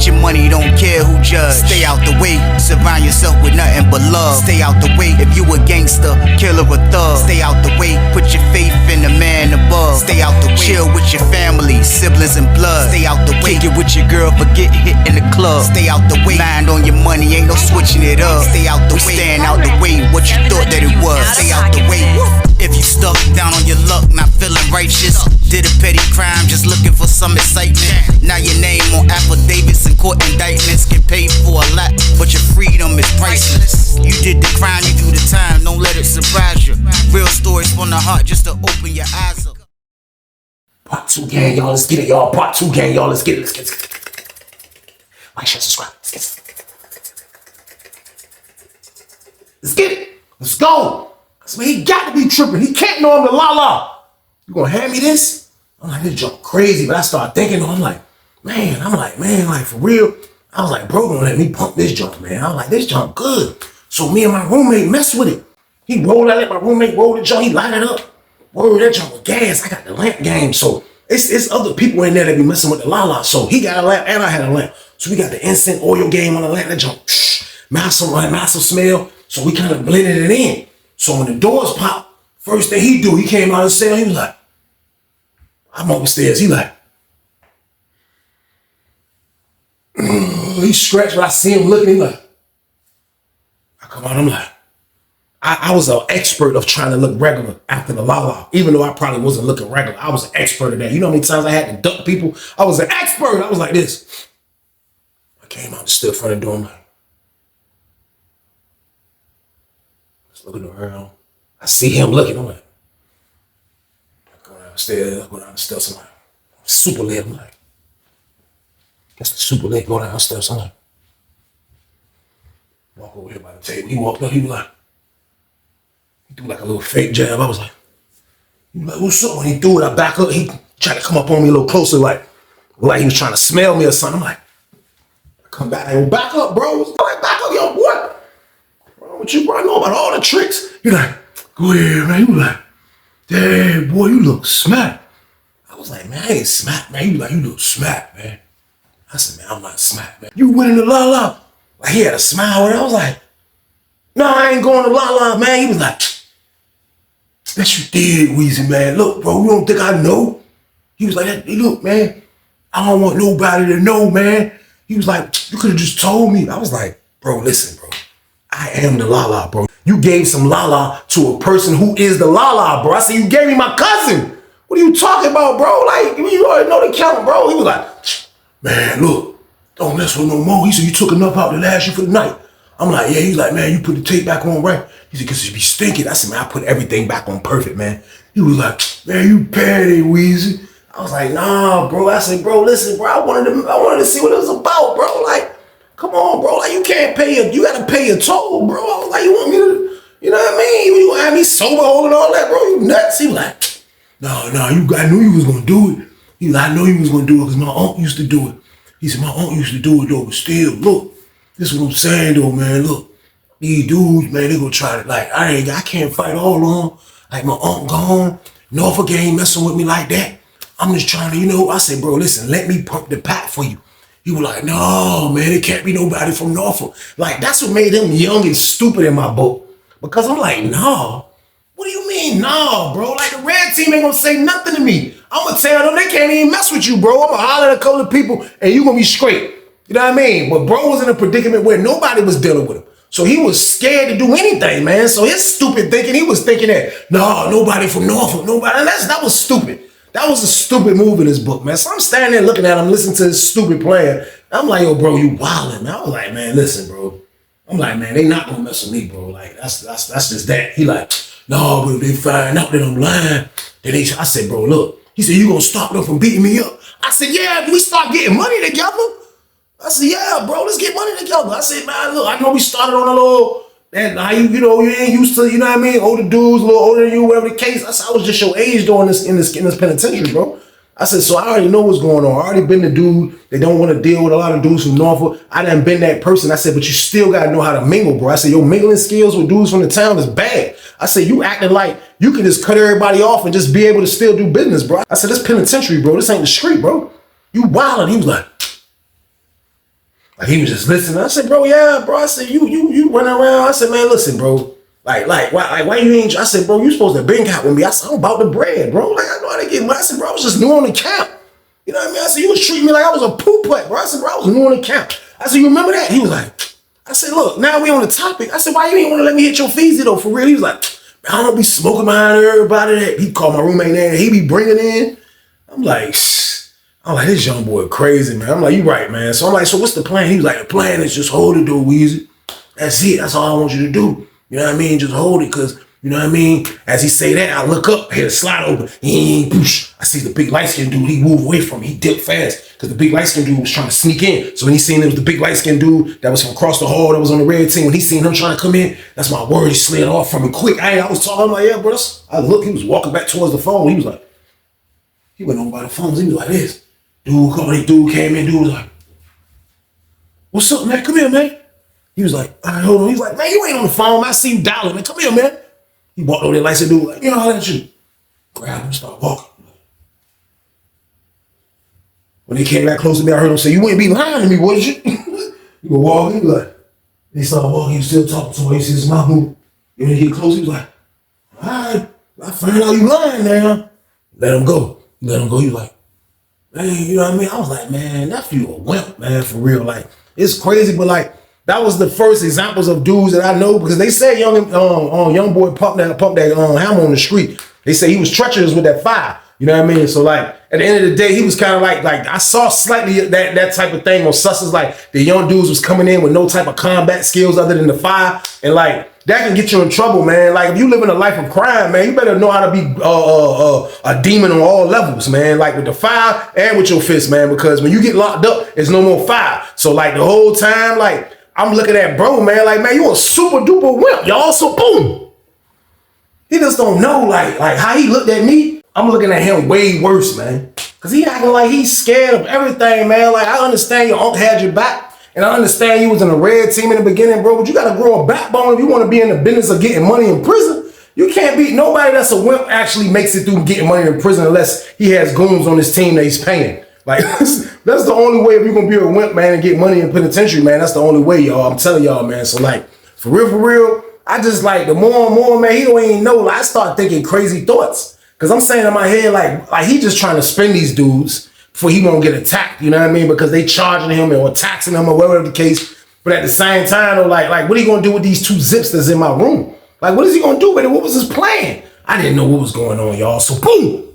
Get your money, don't care who judge. Stay out the way, surround yourself with nothing but love. Stay out the way, if you a gangster, killer or thug. Stay out the way, put your faith in the man above. Stay out the way, chill with your family, siblings and blood. Stay out the way, kick it with your girl, forget hit in the club. Stay out the way, mind on your money, ain't no switching it up. Stay out the way, stand out the way, what you thought that it was. Stay out the way. If you stuck down on your luck, not feeling righteous, did a petty crime, just looking for some excitement. Now your name on affidavits and court indictments, get paid for a lot, but your freedom is priceless. You did the crime, you do the time, don't let it surprise you. Real stories from the heart, just to open your eyes up. Part 2 gang, y'all, let's get it, y'all. Part 2 gang, y'all, let's get it, let's get it. Like, share, subscribe, let's get it. Let's get it, let's go. So he got to be tripping. He can't know I'm the la-la. You gonna hand me this? I'm like, this junk crazy. But I started thinking, I'm like, man, for real. I was like, bro, don't let me pump this junk, man. I was like, this junk good. So me and my roommate messed with it. He rolled, I let my roommate roll the junk. He lighted it up. Whoa, that junk was gas. I got the lamp game. So it's other people in there that be messing with the la-la. So he got a lamp and I had a lamp. So we got the instant oil game on the lamp. That junk, massive smell. So we kind of blended it in. So when the doors popped, first thing he do, he came out of the cell, he was like, I'm upstairs. He like, he stretched, but I see him looking, he like, I come out, I'm like, I was an expert of trying to look regular after the la-la, even though I probably wasn't looking regular. I was an expert of that. You know how many times I had to duck people? I was an expert. I was like this. I came out and stood in front of the door, I'm like, looking around. I see him looking. I'm like, I go downstairs, I'm like, super lit. I'm like, that's the super lit, go downstairs. I'm like, walk over here by the table. He walked up, he was like, he threw like a little fake jab. I was like, what's up? When he threw it, I back up. He tried to come up on me a little closer, like he was trying to smell me or something. I'm like, I come back, I go, back up, bro. Like, back up, yo, boy. What you, bro? I know about all the tricks. He like, go ahead, man. He was like, damn, boy, you look smack. I was like, man, I ain't smack, man. He was like, you look smack, man. I said, man, I'm not smack, man. You winning the la-la. Like, he had a smile and I was like, no, I ain't going to la-la, man. He was like, yes, you did, Weezy, man. Look, bro, you don't think I know? He was like, hey, look, man, I don't want nobody to know, man. He was like, you could have just told me. I was like, bro, listen, bro. I am the la-la, bro. You gave some la-la to a person who is the la-la, bro. I said, you gave me my cousin. What are you talking about, bro? Like, you already know the count, bro. He was like, man, look, don't mess with no more. He said, you took enough out to last you for the night. I'm like, yeah. He's like, man, you put the tape back on right. He said, because it be stinking. I said, man, I put everything back on perfect, man. He was like, man, you petty, Weezy. I was like, nah, bro. I said, bro, listen, bro, I wanted to see what it was about, bro. Like, come on, bro. Like, you can't pay you gotta pay your toll, bro. I was like, you want me to, you know what I mean? You gonna have me sober holding all that, bro? You nuts? He was like, no, I knew you was gonna do it. He was like, I know you was gonna do it because my aunt used to do it. He said, my aunt used to do it though, but still, look, this is what I'm saying though, man. Look, these dudes, man, they gonna try to, like, I can't fight all of them. Like, my aunt gone. Norfolk ain't messing with me like that. I'm just trying to, you know, I said, bro, listen, let me pump the pack for you. He was like, no, man, it can't be nobody from Norfolk. Like, that's what made him young and stupid in my book. Because I'm like, no. What do you mean, no, bro? Like, the red team ain't gonna say nothing to me. I'm gonna tell them they can't even mess with you, bro. I'm gonna holler at a couple of people and you gonna be straight. You know what I mean? But bro was in a predicament where nobody was dealing with him. So he was scared to do anything, man. So his stupid thinking, he was thinking that, no, nobody from Norfolk, nobody. And that was stupid. That was a stupid move in this book, man. So I'm standing there looking at him, listening to this stupid plan. I'm like, yo, bro, you wildin', man. I was like, man, listen, bro. I'm like, man, they not gonna mess with me, bro. Like, that's just that. He like, no, but if they find out that I'm lying, then I said, bro, look. He said, you gonna stop them from beating me up? I said, yeah, if we start getting money together. I said, yeah, bro, let's get money together. I said, man, look, I know we started on a little, and how you know, you ain't used to, you know what I mean? Older dudes, a little older than you, whatever the case. I said, I was just your age doing this in this penitentiary, bro. I said, so I already know what's going on. I already been the dude. They don't want to deal with a lot of dudes from Norfolk. I done been that person. I said, but you still got to know how to mingle, bro. I said, your mingling skills with dudes from the town is bad. I said, you acting like you can just cut everybody off and just be able to still do business, bro. I said, this penitentiary, bro. This ain't the street, bro. You wildin'. He was like, Like he was just listening. I said, bro, yeah, bro. I said, you running around. I said, man, listen, bro. Why you ain't? I said, bro, you supposed to been out with me. I said, I'm about the bread, bro. Like I know how to get money. I said, bro, I was just new on the camp. You know what I mean? I said, you was treating me like I was a poop putt, bro. I said, bro, I was new on the camp. I said, you remember that? He was like, I said, look, now we on the topic. I said, why you ain't want to let me hit your feezy though, for real? He was like, man, I don't be smoking behind everybody. That he called my roommate in, he be bringing in. I'm like, this young boy crazy, man. I'm like, you right, man. So I'm like, so what's the plan? He was like, the plan is just hold it, though, Weezy. That's it. That's all I want you to do. You know what I mean? Just hold it, because, you know what I mean? As he say that, I look up, I hear the slide open. I see the big light-skinned dude. He moved away from me. He dipped fast because the big light-skinned dude was trying to sneak in. So when he seen it was the big light-skinned dude that was from across the hall that was on the red team, when he seen him trying to come in, that's my word. He slid off from me quick. I was talking, I'm like, yeah, bro. I look, he was walking back towards the phone. He was like, he went over by the phones. He was like this. Dude came in. Dude was like, what's up, man? Come here, man. He was like, all right, hold on. He was like, man, you ain't on the phone. I see you dialing, man. Come here, man. He walked over there like, dude, like, you know how that you? Grab him, start walking. When they came back close to me, I heard him say, you wouldn't be lying to me, would you? He was walking, he was like, he started walking, he was still talking to him. He said his mouth moved. And when he get close, he was like, all right, I found out you lying now. Let him go. He was like, man, you know what I mean? I was like, man, nephew a wimp, man, for real. Like, it's crazy, but like, that was the first examples of dudes that I know, because they said young boy pumped that hammer on the street. They say he was treacherous with that fire. You know what I mean? So like at the end of the day, he was kind of like I saw slightly that type of thing on Susses, like the young dudes was coming in with no type of combat skills other than the fire, and like that can get you in trouble, man. Like if you live in a life of crime, man, you better know how to be a demon on all levels, man. Like with the fire and with your fist, man. Because when you get locked up, there's no more fire. So like the whole time, like I'm looking at bro, man, like man, you a super duper wimp, y'all. So boom. He just don't know, like how he looked at me. I'm looking at him way worse, man. Cause he acting like he's scared of everything, man. Like I understand your uncle had your back, and I understand you was in a red team in the beginning, bro. But you gotta grow a backbone if you want to be in the business of getting money in prison. You can't beat nobody that's a wimp actually makes it through getting money in prison unless he has goons on his team that he's paying. Like that's the only way if you're gonna be a wimp, man, and get money in penitentiary, man. That's the only way, y'all. I'm telling y'all, man. So like for real. I just like the more and more, man, he don't even know. Like, I start thinking crazy thoughts. Cause I'm saying in my head, like he just trying to spin these dudes before he won't get attacked, you know what I mean? Because they charging him or taxing him or whatever the case. But at the same time, though, like what are you gonna do with these 2 zips that's in my room? Like, what is he gonna do with it? What was his plan? I didn't know what was going on, y'all. So boom.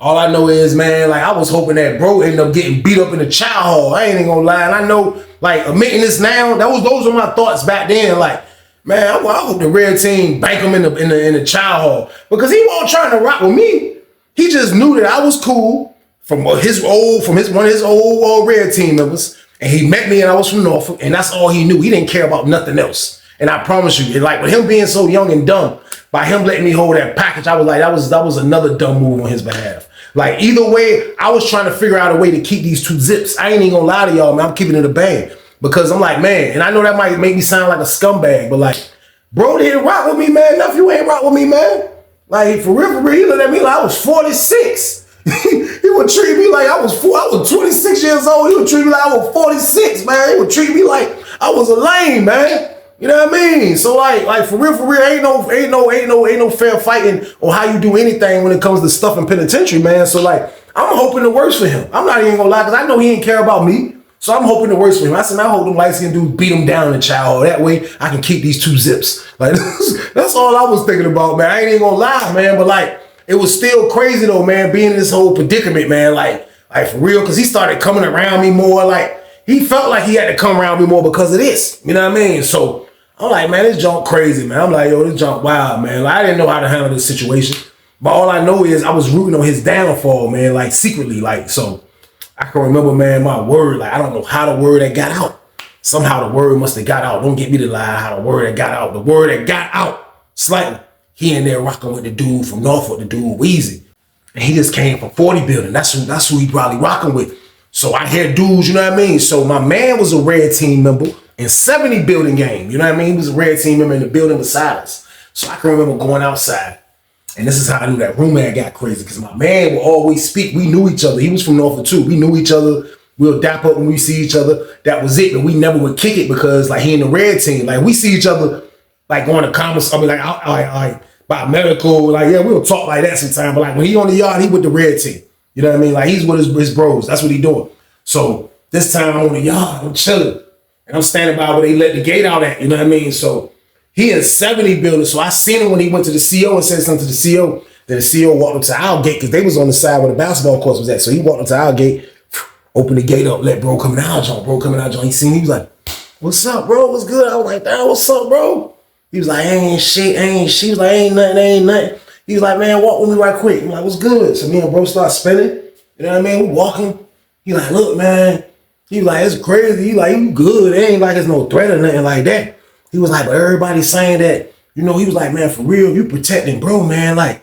All I know is, man, like I was hoping that bro ended up getting beat up in the child hall. I ain't even gonna lie. And I know, like, admitting this now, those were my thoughts back then. Like, man, I hope the red team bank him in the child hall, because he wasn't trying to rock with me. He just knew that I was cool from one of his old red team members, and he met me and I was from Norfolk, and that's all he knew. He didn't care about nothing else. And I promise you, like with him being so young and dumb, by him letting me hold that package, I was like, that was another dumb move on his behalf. Like either way, I was trying to figure out a way to keep these 2 zips. I ain't even gonna lie to y'all, man. I'm keeping it a bang. Because I'm like, man, and I know that might make me sound like a scumbag, but like, bro didn't rock with me, man. Nephew ain't rock with me, man. Like, for real, he looked at me like I was 46. He would treat me like I was 26 years old. He would treat me like I was 46, man. He would treat me like I was a lame, man. You know what I mean? So like for real, ain't no fair fighting on how you do anything when it comes to stuff in penitentiary, man. So like, I'm hoping the worst for him. I'm not even gonna lie, because I know he didn't care about me. So I'm hoping the worst for him. I said, I hope them light-skinned dudes beat him down in the child hall. That way I can keep these 2 zips. Like that's all I was thinking about, man. I ain't even gonna lie, man. But like, it was still crazy though, man, being in this whole predicament, man. Like for real, because he started coming around me more. Like he felt like he had to come around me more because of this. You know what I mean? So I'm like, man, this junk crazy, man. I'm like, yo, this junk wild, man. Like, I didn't know how to handle this situation. But all I know is I was rooting on his downfall, man, like secretly, like so. I can remember, man, my word, like, I don't know how the word that got out. Somehow the word must have got out. Don't get me to lie, how the word that got out. The word that got out slightly. He in there rocking with the dude from Norfolk, the dude Weezy. And he just came from 40 building. That's who he probably rocking with. So I hear dudes, you know what I mean? So my man was a red team member in 70 building game. You know what I mean? He was a red team member in the building beside us. So I can remember going outside. And this is how I knew that roommate got crazy, because my man would always speak. We knew each other. He was from Norfolk too. We knew each other We'll dap up when we see each other. That was it. But we never would kick it because like he in the red team. Like we see each other like going to comments. I mean like by medical. Like yeah, we'll talk like that sometimes. But like when he on the yard, he with the red team. You know what I mean? Like he's with his bros. That's what he doing. So this time I'm on the yard. I'm chilling. And I'm standing by where they let the gate out at. You know what I mean? So he in 70 building. So I seen him when he went to the CO and said something to the CO. Then the CO walked up to our gate because they was on the side where the basketball court was at. So he walked up to our gate, opened the gate up, let bro come in our joint. Bro coming out joint. He seen me. He was like, "What's up, bro? What's good?" I was like, "Damn, what's up, bro?" He was like, "Ain't shit, She was like, "Ain't nothing." He was like, "Man, walk with me right quick." I'm like, "What's good?" So me and bro start spinning. You know what I mean? We walking. He like, "Look, man." He was like, "It's crazy." He like, "You good? It ain't like it's no threat or nothing like that." He was like, "But everybody's saying that." You know, he was like, "Man, for real, you protecting bro, man." Like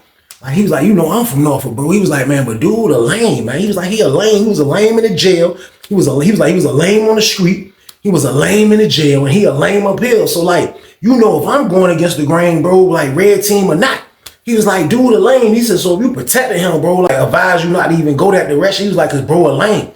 he was like, "You know, I'm from Norfolk, bro." He was like, "Man, but dude, a lame, man." He was like, "He a lame." He was a lame in the jail. He was a lame on the street. He was a lame in the jail, and he a lame up here. So like, you know, if I'm going against the grain, bro, like red team or not. He was like, "Dude, a lame." He said, "So if you protecting him, bro, like advise you not to even go that direction." He was like, "Cause bro, a lame."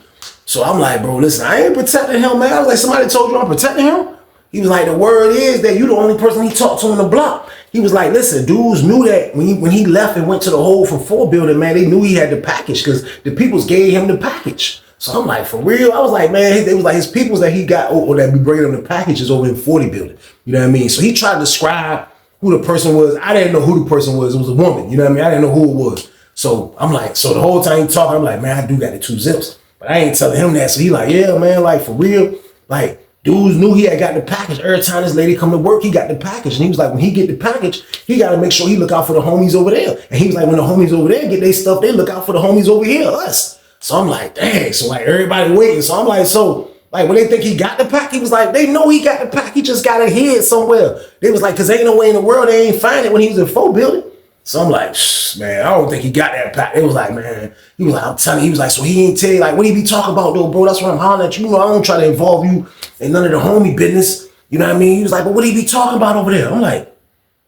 So I'm like, "Bro, listen, I ain't protecting him, man." I was like, "Somebody told you I'm protecting him?" He was like, "The word is that you the only person he talked to on the block." He was like, "Listen, dudes knew that when he left and went to the hole from 4 building, man, they knew he had the package because the peoples gave him the package." So I'm like, "For real?" I was like, "Man," they was like his peoples that he got or that be bringing him the packages over in 40 building. You know what I mean? So he tried to describe who the person was. I didn't know who the person was. It was a woman. You know what I mean? I didn't know who it was. So I'm like, so the whole time he talking, I'm like, "Man, I do got the 2 zips." But I ain't telling him that. So he like, "Yeah, man, like for real." Like, dudes knew he had got the package. Every time this lady come to work, he got the package. And he was like, when he get the package, he got to make sure he look out for the homies over there. And he was like, when the homies over there get their stuff, they look out for the homies over here, us. So I'm like, dang. So like everybody waiting. So I'm like, so like when they think he got the pack, he was like, they know he got the pack. He just got it hid somewhere. They was like, because ain't no way in the world they ain't find it when he was in 4 building. So I'm like, man, I don't think he got that pack. It was like, man, he was like, I'm telling you, he was like, so he ain't tell you, like, what he be talking about though, bro? That's what I'm hollering at you. You know, I don't try to involve you in none of the homie business. You know what I mean? He was like, but what he be talking about over there? I'm like,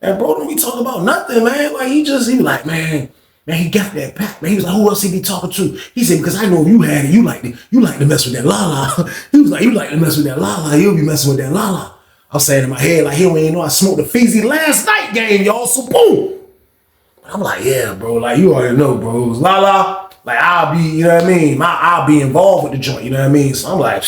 man, bro, don't be talking about nothing, man. Like, he was like, man, he got that pack, man. He was like, who else he be talking to? He said, because I know you had it. You like to mess with that la-la. He was like, you like to mess with that la-la. You'll be messing with that la-la. I'm saying in my head, like, he don't even know I smoked the Feezy last night game, y'all. So boom. I'm like, yeah, bro, like you already know, bro. It was la. Like I'll be, you know what I mean? I'll be involved with the joint, you know what I mean? So I'm like,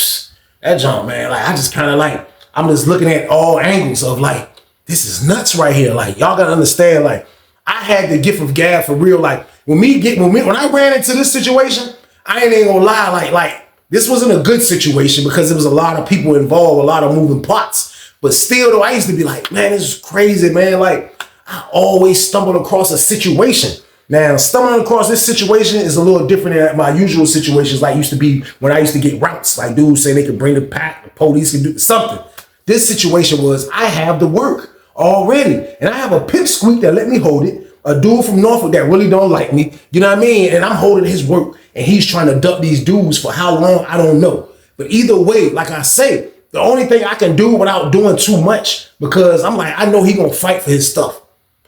that joint, man. Like I just kind of like, I'm just looking at all angles of like, this is nuts right here. Like y'all gotta understand, like I had the gift of gab for real. Like when I ran into this situation, I ain't gonna lie, like this wasn't a good situation because there was a lot of people involved, a lot of moving parts. But still though, I used to be like, man, this is crazy, man. Like I always stumbled across a situation. Now, stumbling across this situation is a little different than my usual situations like used to be when I used to get routes. Like dudes say they could bring the pack, the police can do something. This situation was I have the work already. And I have a pipsqueak that let me hold it. A dude from Norfolk that really don't like me. You know what I mean? And I'm holding his work. And he's trying to duck these dudes for how long, I don't know. But either way, like I say, the only thing I can do without doing too much, because I'm like, I know he gonna fight for his stuff.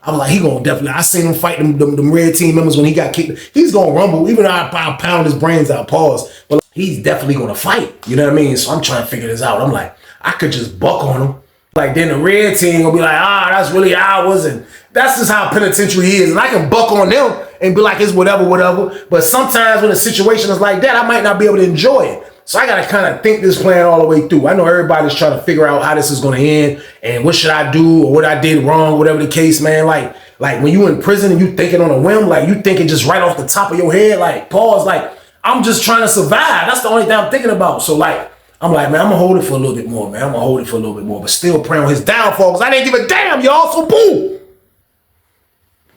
I was like, he gonna definitely. I seen him fight them red team members when he got kicked. He's gonna rumble, even though I pound his brains out, pause. But he's definitely gonna fight. You know what I mean? So I'm trying to figure this out. I'm like, I could just buck on him. Like then the red team gonna be like, that's really ours, and that's just how penitentiary is. And I can buck on them and be like, it's whatever. But sometimes when a situation is like that, I might not be able to enjoy it. So I gotta kind of think this plan all the way through. I know everybody's trying to figure out how this is gonna end and what should I do or what I did wrong, whatever the case, man. Like when you in prison and you thinking on a whim, like you thinking just right off the top of your head, like pause, like I'm just trying to survive. That's the only thing I'm thinking about. So like, I'm like, man, I'm gonna hold it for a little bit more, man. But still praying on his downfall because I didn't give a damn, y'all. So boom.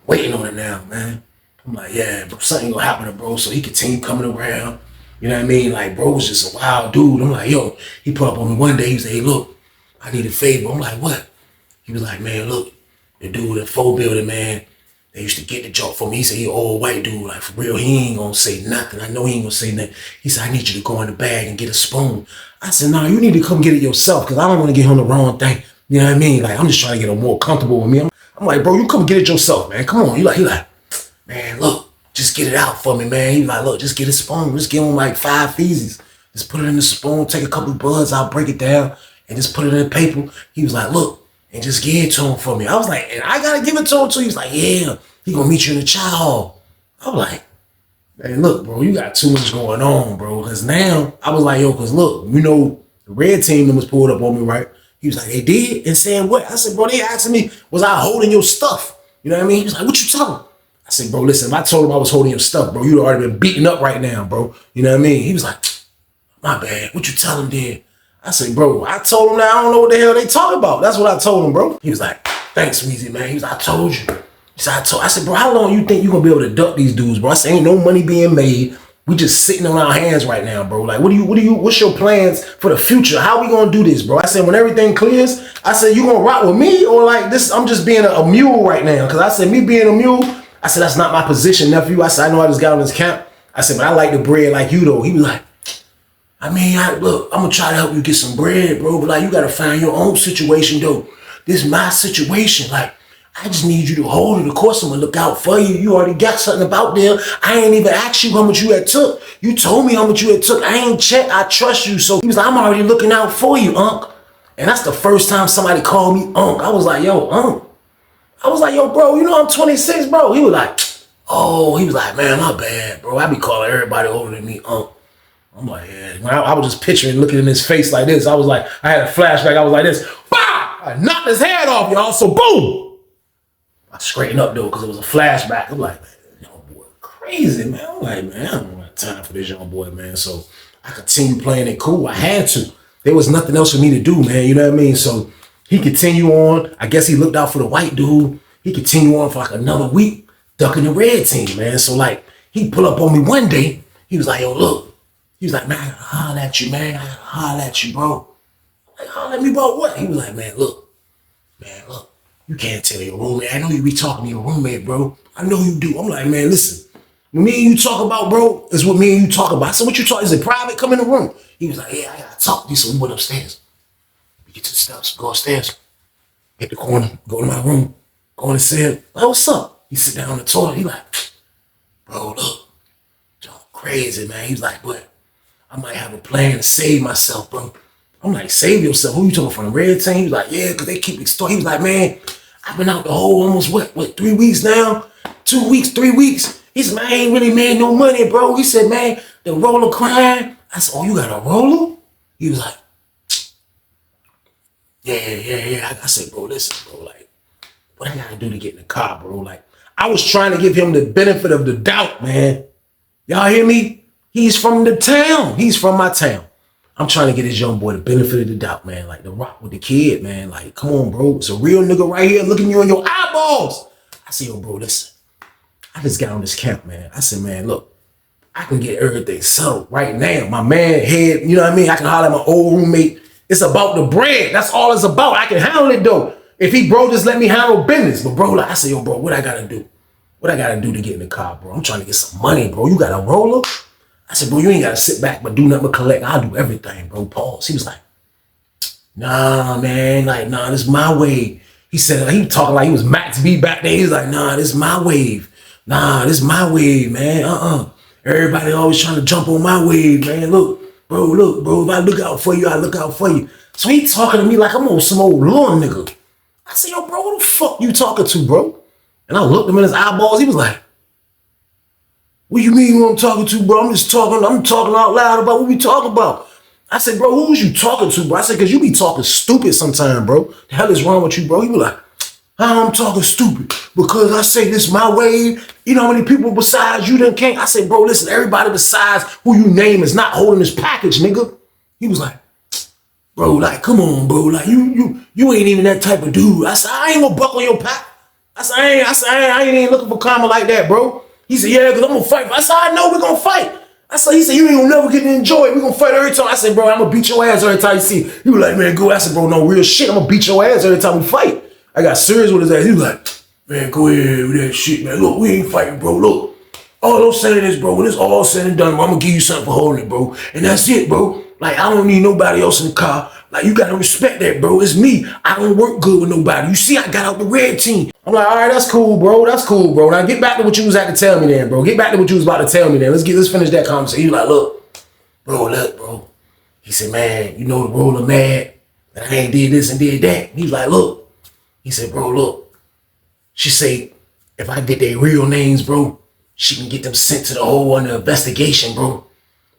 Waiting on it now, man. I'm like, yeah, bro, something gonna happen to bro. So he continue coming around. You know what I mean? Like, bro was just a wild dude. I'm like, yo, he put up on me one day. He said, hey, look, I need a favor. I'm like, what? He was like, man, look, the dude at 4 building, man, they used to get the joke for me. He said, he an old white dude. Like, for real, he ain't gonna say nothing. I know he ain't gonna say nothing. He said, I need you to go in the bag and get a spoon. I said, nah, you need to come get it yourself because I don't want to get him the wrong thing. You know what I mean? Like, I'm just trying to get him more comfortable with me. I'm like, bro, you come get it yourself, man. Come on. He like, man, look. Just get it out for me, man. He like, look, just get a spoon. Just give him like 5 Feezies. Just put it in the spoon, take a couple of buds, I'll break it down, and just put it in the paper. He was like, look, and just give it to him for me. I was like, and I gotta give it to him too. He was like, yeah, he gonna meet you in the chow hall. I was like, man, look, bro, you got too much going on, bro. Cause now I was like, yo, cause look, you know, the red team was pulled up on me, right? He was like, they did? And saying what? I said, bro, they asking me, was I holding your stuff? You know what I mean? He was like, what you talking? I said, bro, listen, if I told him I was holding your stuff, bro, you'd already been beaten up right now, bro. You know what I mean? He was like, my bad. What you tell him then? I said, bro, I told him that I don't know what the hell they talking about. That's what I told him, bro. He was like, thanks, Weezy, man. He was like, I told you. He said, I said, bro, how long you think you gonna be able to duck these dudes, bro? I said, ain't no money being made. We just sitting on our hands right now, bro. Like, what's your plans for the future? How we gonna do this, bro? I said, when everything clears, I said, you gonna rock with me or like this? I'm just being a mule right now. Cause I said, me being a mule, I said, that's not my position, nephew. I said, I know I just got on this camp. I said, but I like the bread like you though. He was like, I mean, look, I'm gonna try to help you get some bread, bro. But like, you gotta find your own situation though. This is my situation. Like, I just need you to hold it. Of course, I'm gonna look out for you. You already got something about there. I ain't even asked you how much you had took. You told me how much you had took. I ain't checked. I trust you. So he was like, I'm already looking out for you, Unc. And that's the first time somebody called me Unc. I was like, yo, Unc. I was like, yo, bro, you know I'm 26, bro. He was like, oh, he was like, man, my bad, bro. I be calling everybody older than me Unc. I'm like, yeah. I was just picturing looking in his face like this. I was like, I had a flashback. I was like this. Bah! I knocked his head off, y'all. So boom. I straightened up though, because it was a flashback. I'm like, man, young boy, crazy, man. I'm like, man, I don't have time for this young boy, man. So I continued playing it cool. I had to. There was nothing else for me to do, man. You know what I mean? So he continued on. I guess he looked out for the white dude. He continued on for like another week, ducking the red team, man. So like, he pull up on me one day. He was like, yo, look. He was like, man, I gotta holler at you, man. I gotta holler at you, bro. Like, holler at me about what? He was like, man, look. You can't tell your roommate. I know you be talking to your roommate, bro. I know you do. I'm like, man, listen. When me and you talk about, bro, is what me and you talk about. I said, what you talk? Is it private? Come in the room. He was like, yeah, I gotta talk to you. So we went upstairs. We get to the steps, go upstairs. Hit the corner, go to my room. Go in the cell. Like, what's up? He sit down on the toilet. He like, bro, look. Y'all crazy, man. He's like, but I might have a plan to save myself, bro. I'm like, save yourself. Who you talking from the red team? He was like, yeah, because they keep extorting. He was like, man, I've been out the whole almost, what, 3 weeks now? 2 weeks, 3 weeks. He said, man, I ain't really made no money, bro. He said, man, the roller crying. I said, oh, you got a roller? He was like, yeah. I said, bro, listen, bro, like, what I got to do to get in the car, bro? Like, I was trying to give him the benefit of the doubt, man. Y'all hear me? He's from the town. He's from my town. I'm trying to get this young boy the benefit of the doubt, man. Like, the rock with the kid, man. Like, come on, bro. It's a real nigga right here looking you in your eyeballs. I said, yo, bro, listen. I just got on this camp, man. I said, man, look, I can get everything settled right now. My man head, you know what I mean? I can holler at my old roommate. It's about the bread. That's all it's about. I can handle it, though. If he, bro, just let me handle business. But, bro, like, I said, yo, bro, what I got to do? What I got to do to get in the car, bro? I'm trying to get some money, bro. You got a roller? I said, bro, you ain't got to sit back but do nothing but collect. I'll do everything, bro. Pause. He was like, nah, man. Like, nah, this is my wave. He said, he was talking like he was Max B back there. He was like, nah, this is my wave. Nah, this is my wave, man. Everybody always trying to jump on my wave, man. Look, bro, if I look out for you, I look out for you. So he talking to me like I'm on some old little nigga. I said, yo, bro, what the fuck you talking to, bro? And I looked him in his eyeballs. He was like, what you mean who I'm talking to, bro? I'm talking out loud about what we talking about. I said, bro, who was you talking to, bro? I said, because you be talking stupid sometime, bro. The hell is wrong with you, bro? He was like, how I'm talking stupid? Because I say this my wave. You know how many people besides you done came? I said, bro, listen, everybody besides who you name is not holding this package, nigga. He was like, bro, like, come on, bro. Like, you ain't even that type of dude. I said, I ain't gonna buckle your pack. I said, I ain't even looking for karma like that, bro. He said, yeah, because I'm going to fight. I said, I know we're going to fight. He said, you ain't going to never get to enjoy it. We're going to fight every time. I said, bro, I'm going to beat your ass every time you see it. He was like, man, go. I said, bro, no real shit. I'm going to beat your ass every time we fight. I got serious with his ass. He was like, man, go ahead with that shit, man. Look, we ain't fighting, bro. Look, all I'm saying is, bro, when it's all said and done, bro, I'm going to give you something for holding it, bro. And that's it, bro. Like, I don't need nobody else in the car. Like, you got to respect that, bro. It's me. I don't work good with nobody. You see, I got out the red team. I'm like, all right, that's cool, bro. That's cool, bro. Now get back to what you was at to tell me then, bro. Get back to what you was about to tell me then. Let's finish that conversation. He was like, look, bro. He said, man, you know the roller mad that I ain't did this and did that. He was like, look. He said, bro, look. She said, if I get their real names, bro, she can get them sent to the hole under investigation, bro.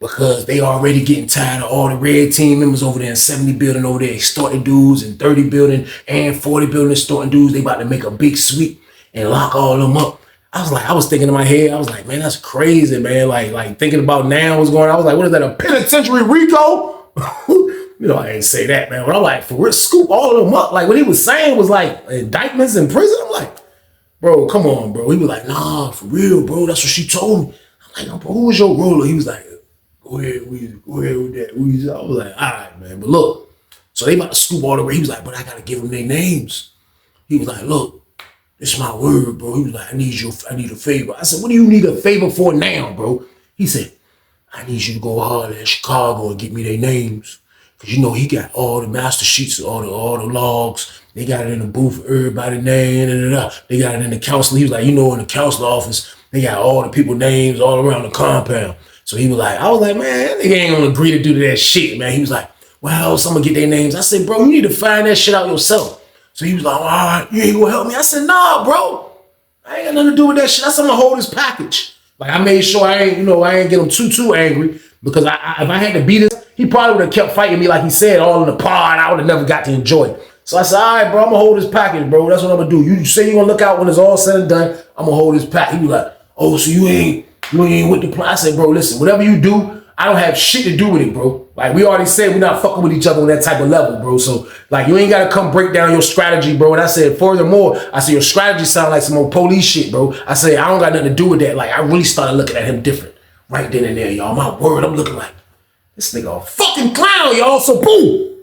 Because they already getting tired of all the red team members over there in 70 building over there extorting dudes, and 30 building and 40 building extorting dudes. They about to make a big sweep and lock all of them up. I was thinking in my head, I was like, man, that's crazy, man. Like thinking about now what's going on. I was like, what is that, a penitentiary Rico? You know, I ain't say that, man. But I'm like, for real, scoop all of them up. Like what he was saying was like indictments in prison. I'm like, bro, come on, bro. He was like, nah, for real, bro. That's what she told me. I'm like, bro, who was your roller? He was like, go ahead with that. I was like, all right, man. But look, so they about to scoop all the way. He was like, but I got to give them their names. He was like, look, it's my word, bro. He was like, I need a favor. I said, what do you need a favor for now, bro? He said, I need you to go hard in Chicago and get me their names. Cause you know, he got all the master sheets, all the logs. They got it in the booth for everybody's name. They got it in the counselor. He was like, you know, in the counselor office, they got all the people's names all around the compound. So he was like, I was like, man, they ain't gonna agree to do that shit, man. He was like, well, someone get their names. I said, bro, you need to find that shit out yourself. So he was like, all right, you ain't gonna help me. I said, nah, bro. I ain't got nothing to do with that shit. I said, I'm gonna hold his package. Like I made sure I ain't get him too angry, because if I had to beat him, he probably would have kept fighting me like he said, all in the pod. I would have never got to enjoy it. So I said, all right, bro, I'm gonna hold his package, bro. That's what I'm gonna do. You say you're gonna look out when it's all said and done. I'm gonna hold his package. He was like, oh, so you ain't with the plan. I said, bro, listen, whatever you do, I don't have shit to do with it, bro. Like we already said, we're not fucking with each other on that type of level, bro. So like you ain't gotta come break down your strategy, bro. And I said, furthermore, I said your strategy sound like some old police shit, bro. I said, I don't got nothing to do with that. Like I really started looking at him different right then and there, y'all. My word, I'm looking like, this nigga a fucking clown, y'all. So boom,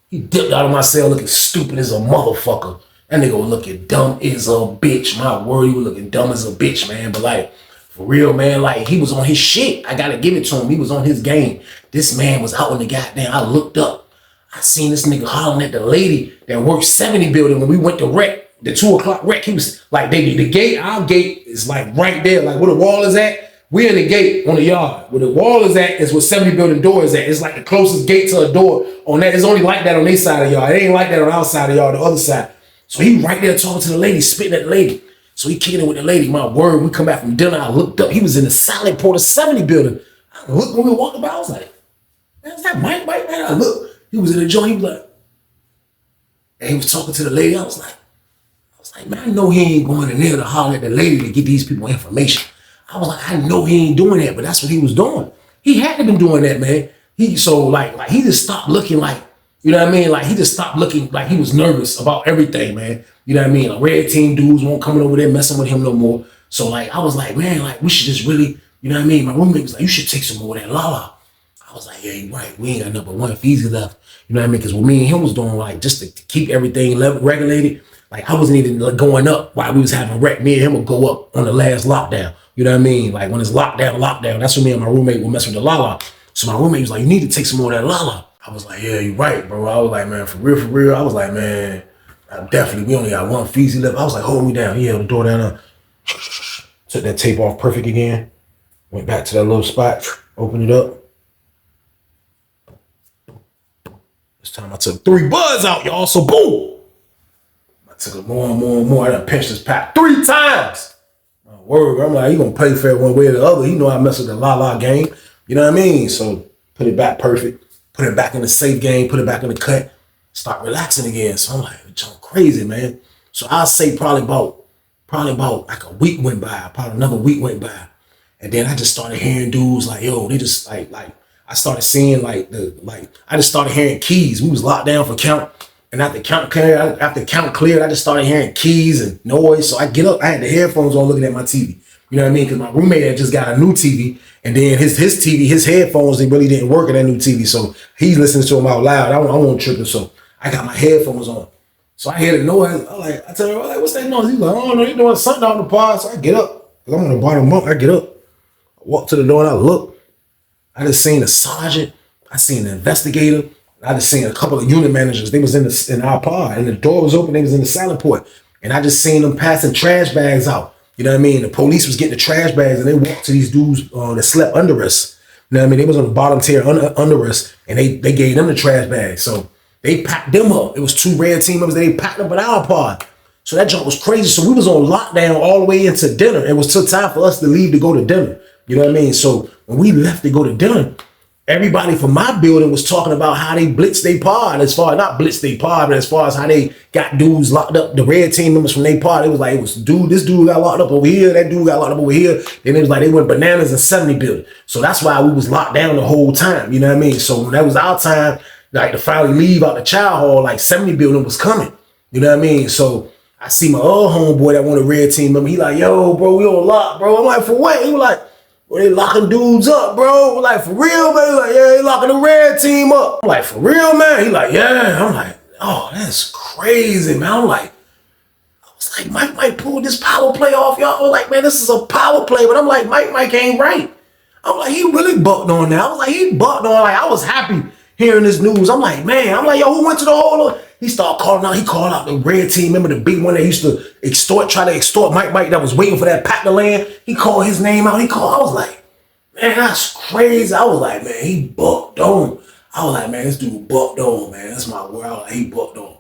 he dipped out of my cell looking stupid as a motherfucker. That nigga was looking dumb as a bitch. My word, he was looking dumb as a bitch, man. But like, for real, man, like he was on his shit. I gotta give it to him. He was on his game. This man was out in the goddamn, I looked up. I seen this nigga hollering at the lady that worked 70 building when we went to rec, the 2 o'clock rec. He was like, the gate, our gate is like right there, like where the wall is at. We're in the gate on the yard. Where the wall is at is where 70 building door is at. It's like the closest gate to a door on that. It's only like that on their side of the yard. It ain't like that on our side of the yard, the other side. So he right there talking to the lady, spitting at the lady. So he kicking it with the lady. My word, we come back from dinner. I looked up. He was in the salad port of 70 building. I looked when we were walking by. I was like, man, is that Mike, man? I looked. He was in the joint. He was like, and he was talking to the lady. I was like, man, I know he ain't going in there to holler at the lady to get these people information. I was like, I know he ain't doing that, but that's what he was doing. He had to been doing that, man. He just stopped looking like, you know what I mean? Like he just stopped looking like he was nervous about everything, man. You know what I mean? Like red team dudes won't coming over there messing with him no more. So like I was like, man, like we should just really, you know what I mean? My roommate was like, you should take some more of that Lala. I was like, yeah, you're right. We ain't got number one Feezy left. You know what I mean? Because what me and him was doing, like just to keep everything regulated. Like I wasn't even going up while we was having rec. Me and him would go up on the last lockdown. You know what I mean? Like when it's lockdown, that's when me and my roommate would mess with the Lala. So my roommate was like, you need to take some more of that Lala. I was like, yeah, you're right, bro. I was like, man, for real. I was like, man, we only got one Feezy left. I was like, hold me down. He held the door down. Took that tape off perfect again. Went back to that little spot, opened it up. This time I took 3 buds out, y'all. So boom. I took it more and more. I done pinched this pack 3 times. My word, I'm like, he gonna pay for it one way or the other. He know I mess with the la game. You know what I mean? So put it back perfect. Put it back in the safe game. Put it back in the cut. Start relaxing again. So I'm like, it's crazy, man. So I'll say probably about like a week went by. Probably another week went by. And then I just started hearing dudes like, yo, they just like I started seeing I just started hearing keys. We was locked down for count. And after count cleared, I just started hearing keys and noise. So I get up, I had the headphones on looking at my TV. You know what I mean? Because my roommate had just got a new TV. And then his TV, his headphones, they really didn't work in that new TV. So he's listening to them out loud. I won't trip it. So I got my headphones on. So I hear the noise. I tell her, what's that noise? He's like, oh no, you're doing something out in the pod. So I get up. Because I'm on the bottom bunk. I get up. I walk to the door and I look. I just seen a sergeant. I seen an investigator. I just seen a couple of unit managers. They was in our pod. And the door was open. They was in the salad port. And I just seen them passing trash bags out. You know what I mean? The police was getting the trash bags and they walked to these dudes that slept under us. You know what I mean? They was on the bottom tier under us, and they gave them the trash bag. So they packed them up. It was 2 red team members. They packed up in our pod. So that junk was crazy. So we was on lockdown all the way into dinner. It was still time for us to leave to go to dinner. You know what I mean? So when we left to go to dinner, everybody from my building was talking about how they blitzed their pod, as far as not blitzed their pod, but as far as how they got dudes locked up, the red team members from their pod. It was like, this dude got locked up over here, that dude got locked up over here. Then it was like they went bananas in 70 building. So that's why we was locked down the whole time. You know what I mean? So when that was our time, like to finally leave out the child hall, like 70 building was coming. You know what I mean? So I see my old homeboy that won a red team member. He like, yo, bro, we on lock, bro. I'm like, for what? He was like, well, they locking dudes up, bro. We're like, for real, man? He like, yeah, they locking the red team up. I'm like, for real, man? He like, yeah. I'm like, oh, that's crazy, man. I was like, Mike might pull this power play off, y'all. I was like, man, this is a power play. But I'm like, Mike ain't right. I'm like, he really bucked on that. I was like, he bucked on. Like, I was happy hearing this news. I'm like, man. I'm like, yo, who went to the hole? He started calling out. He called out the red team member, the big one that used to try to extort Mike that was waiting for that pack to land. He called his name out. I was like, man, that's crazy. I was like, man, he bucked on. I was like, man, this dude bucked on, man. That's my word. I was like, he bucked on.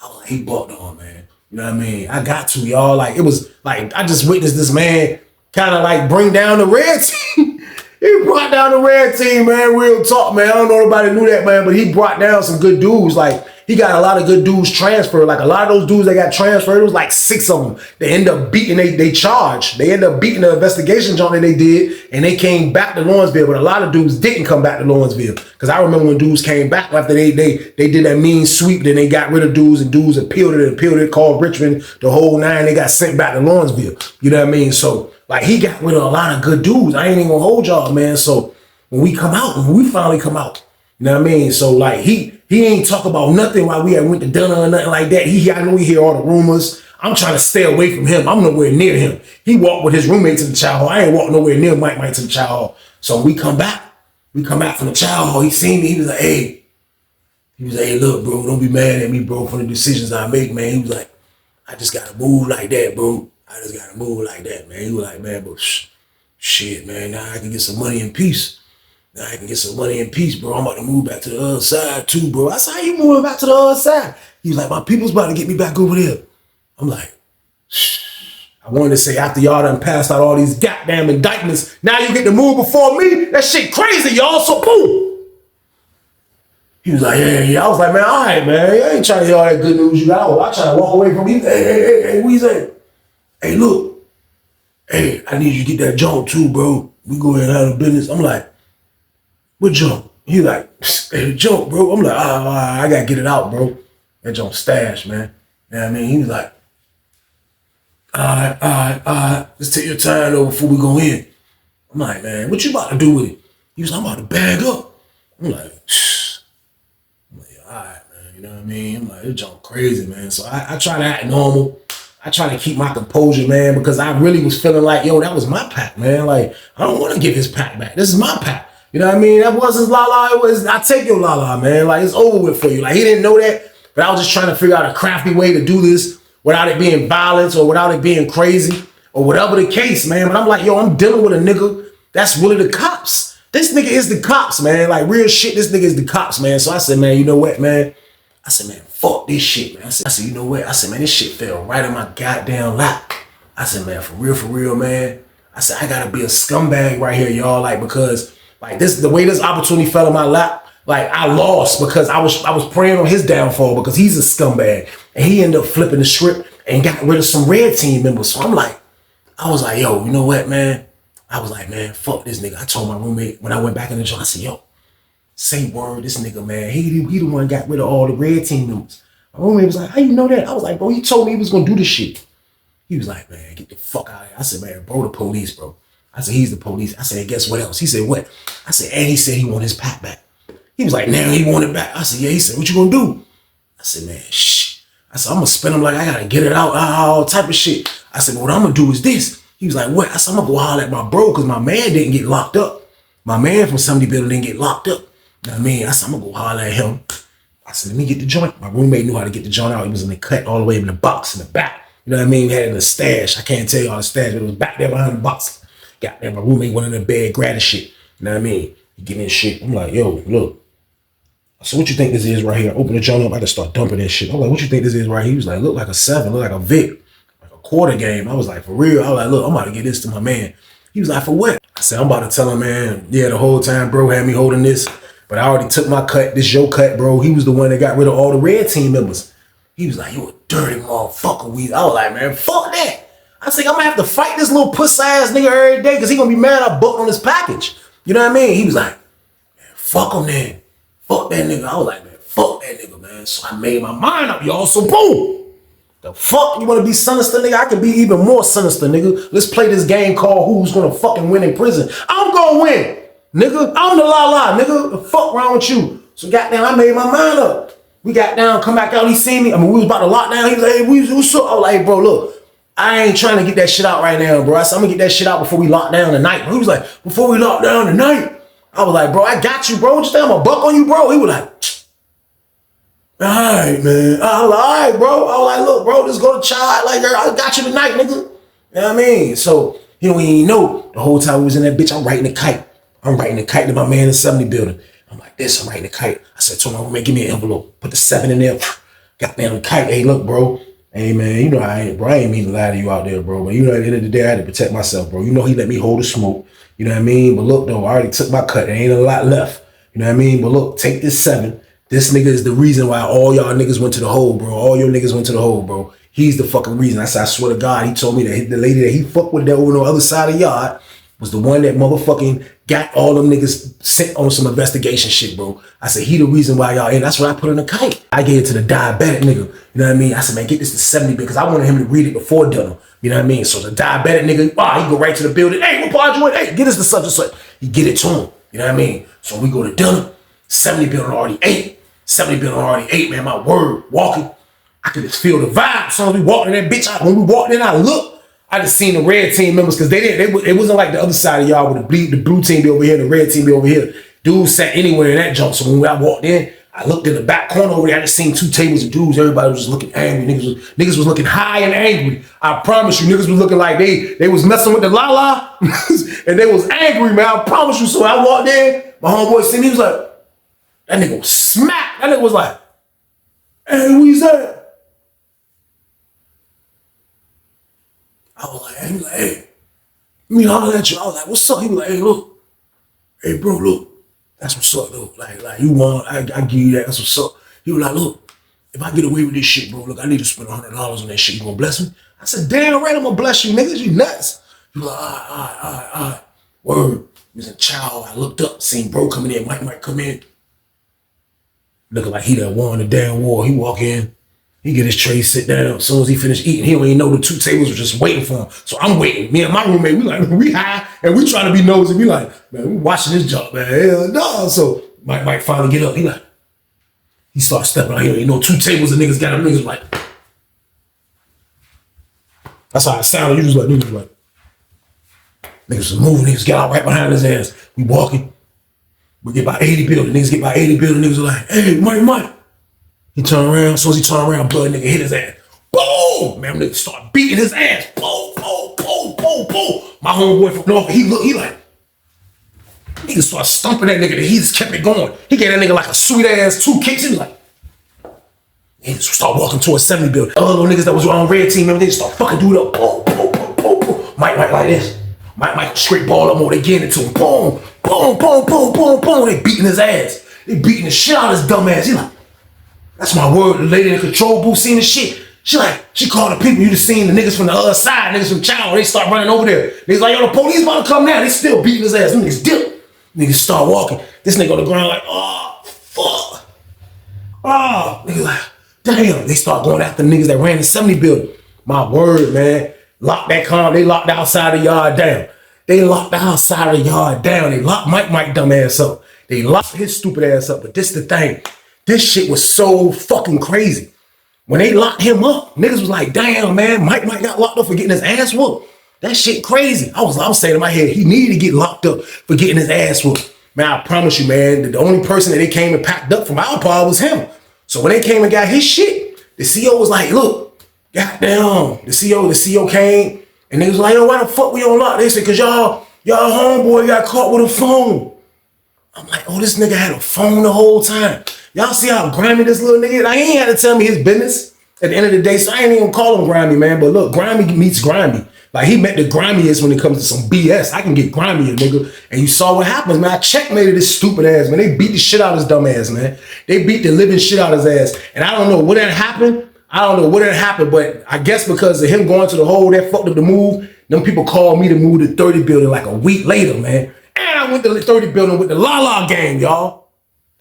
I was like, he bucked on, man. You know what I mean? I got to, y'all. Like, it was like, I just witnessed this man kind of like bring down the red team. He brought down the red team, man. Real talk, man. I don't know if nobody knew that, man, but he brought down some good dudes. Like, he got a lot of good dudes transferred. Like, a lot of those dudes that got transferred, it was like 6 of them. They end up beating, they charged. They end up beating the investigation joint that they did, and they came back to Lawrenceville. But a lot of dudes didn't come back to Lawrenceville. Because I remember when dudes came back after they did that mean sweep, then they got rid of dudes, and dudes appealed it, called Richmond, the whole 9. They got sent back to Lawrenceville. You know what I mean? So, like, he got rid of a lot of good dudes. I ain't even gonna hold y'all, man. So when we finally come out, you know what I mean? So, like, he ain't talk about nothing while we had went to dinner or nothing like that. I know he hear all the rumors. I'm trying to stay away from him. I'm nowhere near him. He walked with his roommate to the child hall. I ain't walking nowhere near Mike to the child hall. So we come back from the child hall. He seen me. He was like, hey, look, bro, don't be mad at me, bro, for the decisions I make, man. He was like, I just gotta move like that, bro. I just gotta move like that, man. He was like, man, bro, shit, man, now I can get some money in peace. Bro. I'm about to move back to the other side too, bro. I said, how you moving back to the other side? He was like, my people's about to get me back over there. I'm like, I wanted to say, after y'all done passed out all these goddamn indictments, now you get to move before me? That shit crazy, y'all, so boom. He was like, yeah. I was like, man, all right, man. I ain't trying to hear all that good news you got. I try to walk away from you. Hey, what you say? Hey, look. Hey, I need you to get that junk too, bro. We go ahead and handle business. I'm like, what junk? He like, hey, the junk, bro. I'm like, I gotta get it out, bro. That junk stash, man. You know what I mean? He was like, all right. Just take your time though before we go in. I'm like, man, what you about to do with it? He was like, I'm about to bag up. I'm like, all right, man. You know what I mean? I'm like, this junk crazy, man. So I try to act normal. I try to keep my composure, man, because I really was feeling like, yo, that was my pack, man. Like, I don't want to give his pack back. This is my pack. You know what I mean? That wasn't Lala. It was, I take your Lala, man. Like, it's over with for you. Like, he didn't know that, but I was just trying to figure out a crafty way to do this without it being violence or without it being crazy or whatever the case, man. But I'm like, yo, I'm dealing with a nigga that's really the cops. This nigga is the cops, man. Like, real shit, this nigga is the cops, man. So I said, man, you know what, man? I said, man, fuck this shit, man. I said, you know what? I said, man, this shit fell right in my goddamn lap. I said, man, for real, man. I said, I gotta be a scumbag right here, y'all. Like, because like this, the way this opportunity fell in my lap, like I lost because I was praying on his downfall because he's a scumbag. And he ended up flipping the script and got rid of some red team members. So I was like, yo, you know what, man? I was like, man, fuck this nigga. I told my roommate when I went back in the joint, I said, yo, say word, this nigga, man. He the one got rid of all the red team members. My roommate was like, how you know that? I was like, bro, he told me he was gonna do this shit. He was like, man, get the fuck out of here. I said, man, bro, the police, bro. I said, he's the police. I said, guess what else? He said, what? I said, and he said he want his pack back. He was like, now he want it back. I said, yeah. He said, what you gonna do? I said, man, shh. I said, I'm gonna spin him like I gotta get it out, all type of shit. I said, what I'm gonna do is this. He was like, what? I said, I'm gonna go holler at my bro because my man didn't get locked up. My man from 70 building didn't get locked up. You know what I mean? I said, I'm gonna go holler at him. I said, let me get the joint. My roommate knew how to get the joint out. He was in the cut all the way in the box in the back. You know what I mean? He had it in the stash. I can't tell you all the stash, but it was back there behind the box. Goddamn, my roommate went in the bed, grabbed the shit. You know what I mean? He give me his shit. I'm like, yo, look. I said, what you think this is right here? I open the joint up, I just start dumping that shit. I'm like, what you think this is right here? He was like, look like a 7, look like a Vic, like a quarter game. I was like, for real? I was like, look, I'm about to get this to my man. He was like, for what? I said, I'm about to tell him, man, yeah, the whole time bro had me holding this, but I already took my cut. This your cut, bro. He was the one that got rid of all the red team members. He was like, you a dirty motherfucker, Weezy. I was like, man, fuck that. I said, I'm gonna have to fight this little puss ass nigga every day because he gonna be mad I booked on his package. You know what I mean? He was like, man, fuck him then. Fuck that nigga. I was like, man, fuck that nigga, man. So I made my mind up, y'all. So boom. The fuck? You wanna be sinister, nigga? I can be even more sinister, nigga. Let's play this game called Who's Gonna Fucking Win in Prison. I'm gonna win, nigga. I'm the la-la, nigga. The fuck wrong with you? So goddamn, I made my mind up. We got down, come back out, he seen me. I mean, we was about to lock down. He was like, hey, what's up? I was like, hey, bro, look, I ain't trying to get that shit out right now, bro. I said, I'm gonna get that shit out before we lock down tonight. He was like, before we lock down tonight? I was like, bro, I got you, bro. Just I'm a buck on you, bro. He was like, all right, man. I was like, all right, bro. I was like, look, bro, just go to child. Like, girl, I got you tonight, nigga. You know what I mean? So, he don't even know. The whole time we was in that bitch, I'm writing the kite. I'm writing the kite to my man in the 70 building. I'm like this, I'm writing the kite. I said to him, man, give me an envelope. Put the 7 in there. Got down the kite. Hey, look, bro. Hey, man, you know I ain't mean to lie to you out there, bro. But you know, at the end of the day, I had to protect myself, bro. You know he let me hold the smoke. You know what I mean? But look, though, I already took my cut. There ain't a lot left. You know what I mean? But look, take this 7. This nigga is the reason why all y'all niggas went to the hole, bro. All your niggas went to the hole, bro. He's the fucking reason. I said, I swear to God, he told me that the lady that he fucked with that over on the other side of the yard was the one that motherfucking got all them niggas sent on some investigation shit, bro. I said, he the reason why y'all in. That's what I put in the kite. I gave it to the diabetic nigga. You know what I mean? I said, man, get this to 70 because I wanted him to read it before dinner. You know what I mean? So the diabetic nigga, he go right to the building. Hey, what part you in? Hey, get us the such and such. He get it to him. You know what I mean? So we go to dinner. 70 building already ate. 70 building already ate, man. My word, walking. I could just feel the vibe. So we walked in that bitch. When we walked in, I looked. I just seen the red team members because it wasn't like the other side of y'all with the blue team be over here, the red team be over here. Dudes sat anywhere in that jump. So when I walked in, I looked in the back corner over there. I just seen 2 tables of dudes. Everybody was just looking angry. Niggas was looking high and angry. I promise you, niggas was looking like they was messing with the la-la and they was angry, man. I promise you. So I walked in, my homeboy seen me, he was like, that nigga was smacked. That nigga was like, hey, who's that? I was like, hey, let me holler at you. I was like, what's up? He was like, hey, look. Hey, bro, look. That's what's up, though. Like you want, I give you that. That's what's up. He was like, look, if I get away with this shit, bro, look, I need to spend $100 on that shit. You gonna bless me? I said, damn right, I'm gonna bless you, niggas. You nuts. He was like, all right. Word. He was in chow. I looked up, seen bro coming in. Mike might come in. Looking like he done won the damn war. He walk in. He get his tray, sit down. As soon as he finished eating, he don't even know the 2 tables were just waiting for him. So I'm waiting. Me and my roommate, we high and we trying to be nosy. We like, man, we watching this jump, man. Hell no. So Mike finally get up. He starts stepping out here. You know, 2 tables of niggas got him. Niggas like, that's how it sounded. Niggas was niggas was moving. Niggas get out right behind his ass. We walking. We get by 80 building. Niggas get by 80 building. Niggas are like, hey, Mike. He turned around. As soon as he turned around, blood nigga hit his ass. Boom! Man, nigga start beating his ass. Boom. My homeboy from North, he like, nigga start stumping that nigga. He just kept it going. He gave that nigga like a sweet ass 2 kicks. He was like, he just start walking towards 70 building. Other little niggas that was on red team, they just start fucking dude up. Boom. Mike like this. Mike straight ball up more. They getting into him. Boom. They beating his ass. They beating the shit out of his dumb ass. He like, that's my word. The lady in the control booth seen the shit. She called the people. You just seen the niggas from the other side, niggas from Chow. They start running over there. Niggas like, yo, the police about to come now. They still beating his ass. Them niggas dip. Niggas start walking. This nigga on the ground like, oh, fuck. Oh, niggas like, damn. They start going after niggas that ran the 70 building. My word, man. Locked that car. They locked the outside of the yard down. They locked Mike dumb ass up. They locked his stupid ass up. But this the thing. This shit was so fucking crazy. When they locked him up, niggas was like, damn, man, Mike got locked up for getting his ass whooped. That shit crazy. I was saying in my head, he needed to get locked up for getting his ass whooped. Man, I promise you, man, that the only person that they came and packed up from our pod was him. So when they came and got his shit, the CO was like, look, goddamn, the CO came, and they was like, yo, why the fuck we on lock? They said, cause y'all homeboy got caught with a phone. I'm like, oh, this nigga had a phone the whole time. Y'all see how grimy this little nigga is? Like, he ain't had to tell me his business at the end of the day, so I ain't even call him grimy, man. But look, grimy meets grimy. Like, he met the grimiest when it comes to some BS. I can get grimier, nigga. And you saw what happens, man. I checkmated this stupid ass, man. They beat the shit out of his dumb ass, man. They beat the living shit out of his ass. And I don't know what that happened. But I guess because of him going to the hole that fucked up the move, them people called me to move to 30 building like a week later, man. And I went to the 30 building with the La gang, y'all.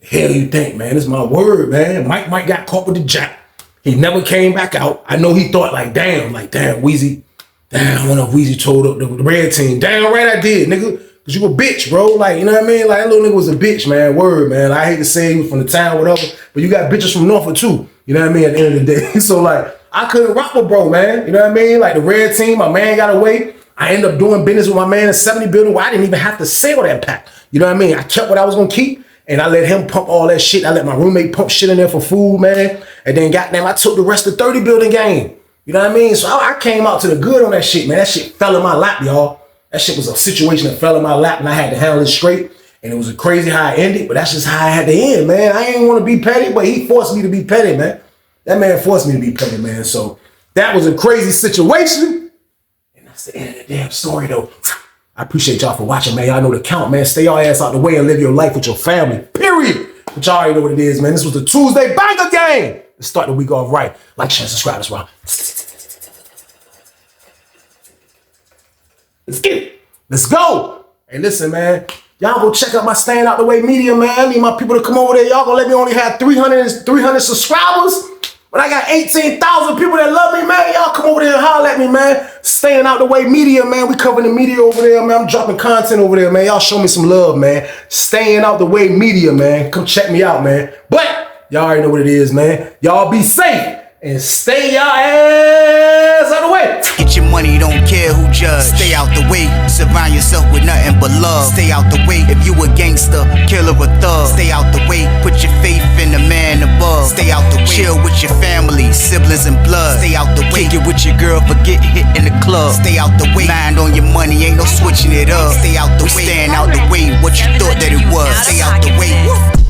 The hell you think, man? It's my word, man. Mike got caught with the jack. He never came back out. I know he thought like, damn, Weezy. Damn, I wonder if Weezy told up the red team. Damn right I did, nigga. Cause you a bitch, bro. Like, you know what I mean? Like, that little nigga was a bitch, man. Word, man. I hate to say he was from the town, whatever. But you got bitches from Norfolk too. You know what I mean? At the end of the day. So like, I couldn't rock with bro, man. You know what I mean? Like the red team, my man got away. I ended up doing business with my man in 70 building where I didn't even have to sell that pack. You know what I mean? I kept what I was gonna keep and I let him pump all that shit. I let my roommate pump shit in there for food, man. And then goddamn, I took the rest of the 30 building game. You know what I mean? So I came out to the good on that shit, man. That shit fell in my lap, y'all. That shit was a situation that fell in my lap and I had to handle it straight. And it was crazy how I ended, but that's just how I had to end, man. I ain't want to be petty, but he forced me to be petty, man. That man forced me to be petty, man. So that was a crazy situation. And that's the end of the damn story, though. I appreciate y'all for watching, man. Y'all know the count, man. Stay your ass out the way and live your life with your family, period. But y'all already know what it is, man. This was the Tuesday Banger Game. Let's start the week off right. Like, share, subscribe, that's right. Let's get it. Let's go. Hey, listen, man. Y'all go check out my Staying Out the Way media, man. I need my people to come over there. Y'all gonna let me only have 300 subscribers? But I got 18,000 people that love me, man. Y'all come over there and holler at me, man. Staying Out the Way media, man. We covering the media over there, man. I'm dropping content over there, man. Y'all show me some love, man. Staying Out the Way media, man. Come check me out, man. But y'all already know what it is, man. Y'all be safe and stay your ass out the way. Get your money, don't care who judge. Stay out the way, surround yourself with nothing but love. Stay out the way if you a gangster, killer or thug. Stay out the way, put your faith in the man above. Stay out the way, chill with your family, siblings and blood. Stay out the way, kick it with your girl, forget hit in the club. Stay out the way, mind on your money, ain't no switching it up. Stay out the way, stand out the way, what you thought that it was. Stay out the way,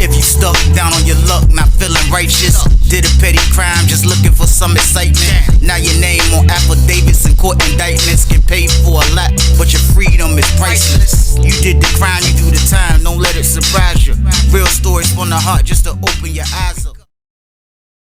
if you stuck down on your luck, not feeling righteous. Did a petty crime, just looking for some excitement. Now your name on affidavits and court indictments. Get paid for a lot, but your freedom is priceless. You did the crime, you do the time, don't let it surprise you. Real stories from the heart just to open your eyes up.